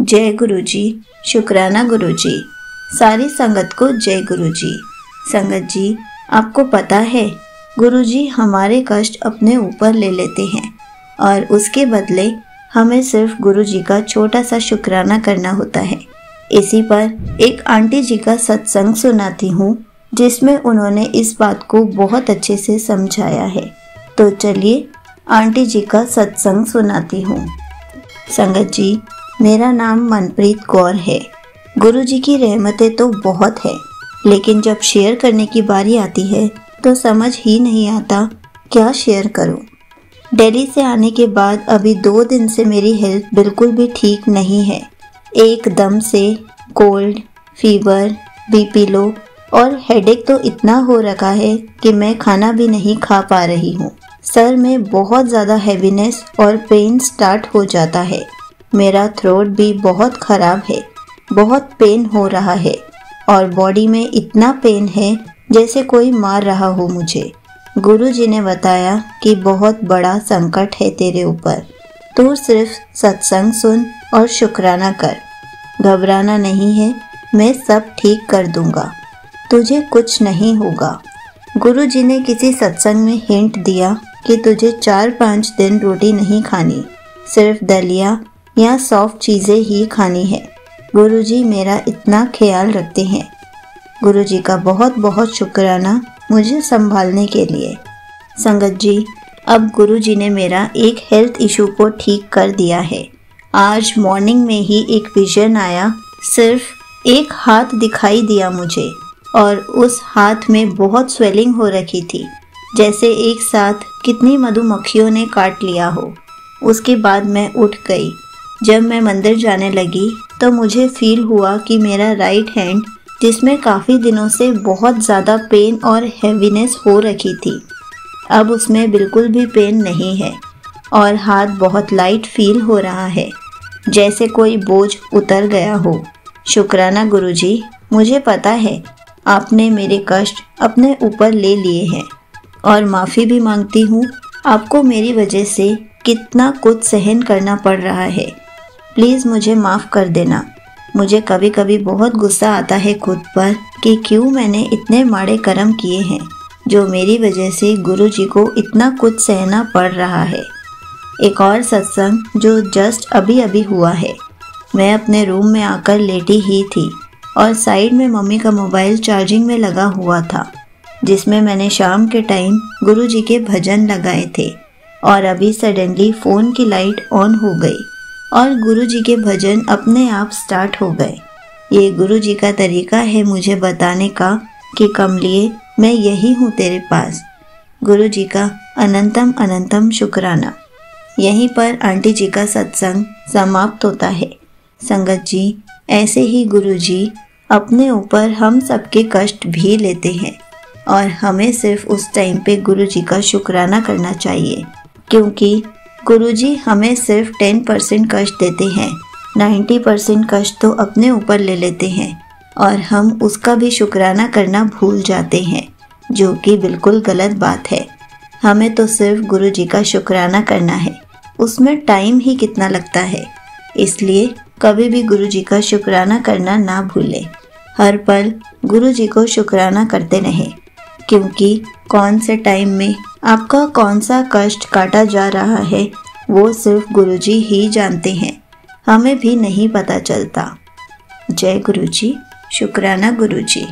जय गुरु जी, शुक्राना गुरु जी। सारी संगत को जय गुरु जी। संगत जी, आपको पता है गुरु जी हमारे कष्ट अपने ऊपर ले लेते हैं और उसके बदले हमें सिर्फ गुरु जी का छोटा सा शुक्राना करना होता है। इसी पर एक आंटी जी का सत्संग सुनाती हूँ जिसमें उन्होंने इस बात को बहुत अच्छे से समझाया है। तो चलिए आंटी जी का सत्संग सुनाती हूँ। संगत जी, मेरा नाम मनप्रीत कौर है। गुरु जी की रहमतें तो बहुत है, लेकिन जब शेयर करने की बारी आती है तो समझ ही नहीं आता क्या शेयर करूं। दिल्ली से आने के बाद अभी 2 दिन से मेरी हेल्थ बिल्कुल भी ठीक नहीं है। एकदम से कोल्ड, फीवर, बीपी लो और हेडेक तो इतना हो रखा है कि मैं खाना भी नहीं खा पा रही हूँ। सर में बहुत ज़्यादा हैवीनेस और पेन स्टार्ट हो जाता है। मेरा थ्रोट भी बहुत ख़राब है, बहुत पेन हो रहा है और बॉडी में इतना पेन है जैसे कोई मार रहा हो मुझे। गुरुजी ने बताया कि बहुत बड़ा संकट है तेरे ऊपर, तू सिर्फ सत्संग सुन और शुक्राना कर। घबराना नहीं है, मैं सब ठीक कर दूंगा, तुझे कुछ नहीं होगा। गुरुजी ने किसी सत्संग में हिंट दिया कि तुझे 4-5 दिन रोटी नहीं खानी, सिर्फ दलिया या सॉफ्ट चीज़ें ही खानी है। गुरुजी मेरा इतना ख्याल रखते हैं। गुरुजी का बहुत बहुत शुक्राना मुझे संभालने के लिए। संगत जी, अब गुरुजी ने मेरा एक हेल्थ इशू को ठीक कर दिया है। आज मॉर्निंग में ही एक विजन आया, सिर्फ एक हाथ दिखाई दिया मुझे और उस हाथ में बहुत स्वेलिंग हो रखी थी, जैसे एक साथ कितनी मधुमक्खियों ने काट लिया हो। उसके बाद मैं उठ गई। जब मैं मंदिर जाने लगी तो मुझे फील हुआ कि मेरा राइट हैंड, जिसमें काफ़ी दिनों से बहुत ज़्यादा पेन और हैवीनेस हो रखी थी, अब उसमें बिल्कुल भी पेन नहीं है और हाथ बहुत लाइट फील हो रहा है, जैसे कोई बोझ उतर गया हो। शुक्राना गुरुजी, मुझे पता है आपने मेरे कष्ट अपने ऊपर ले लिए हैं और माफ़ी भी मांगती हूँ। आपको मेरी वजह से कितना कुछ सहन करना पड़ रहा है, प्लीज़ मुझे माफ़ कर देना। मुझे कभी कभी बहुत गुस्सा आता है खुद पर कि क्यों मैंने इतने माड़े कर्म किए हैं जो मेरी वजह से गुरुजी को इतना कुछ सहना पड़ रहा है। एक और सत्संग जो जस्ट अभी अभी हुआ है। मैं अपने रूम में आकर लेटी ही थी और साइड में मम्मी का मोबाइल चार्जिंग में लगा हुआ था, जिसमें मैंने शाम के टाइम गुरुजी के भजन लगाए थे और अभी सडनली फ़ोन की लाइट ऑन हो गई और गुरुजी के भजन अपने आप स्टार्ट हो गए। ये गुरुजी का तरीका है मुझे बताने का कि कमलिए, मैं यही हूँ तेरे पास। गुरुजी का अनंतम अनंतम शुक्राना। यहीं पर आंटी जी का सत्संग समाप्त होता है। संगत जी, ऐसे ही गुरुजी अपने ऊपर हम सबके कष्ट भी लेते हैं और हमें सिर्फ उस टाइम पे गुरुजी का शुक्राना करना चाहिए, क्योंकि गुरुजी हमें सिर्फ 10% कष्ट देते हैं, 90% कष्ट तो अपने ऊपर ले लेते हैं और हम उसका भी शुक्राना करना भूल जाते हैं, जो कि बिल्कुल गलत बात है। हमें तो सिर्फ गुरुजी का शुक्राना करना है, उसमें टाइम ही कितना लगता है। इसलिए कभी भी गुरुजी का शुक्राना करना ना भूलें। हर पल गुरुजी को शुक्राना करते रहें, क्योंकि कौन से टाइम में आपका कौन सा कष्ट काटा जा रहा है वो सिर्फ गुरुजी ही जानते हैं, हमें भी नहीं पता चलता। जय गुरुजी, शुक्राना गुरुजी।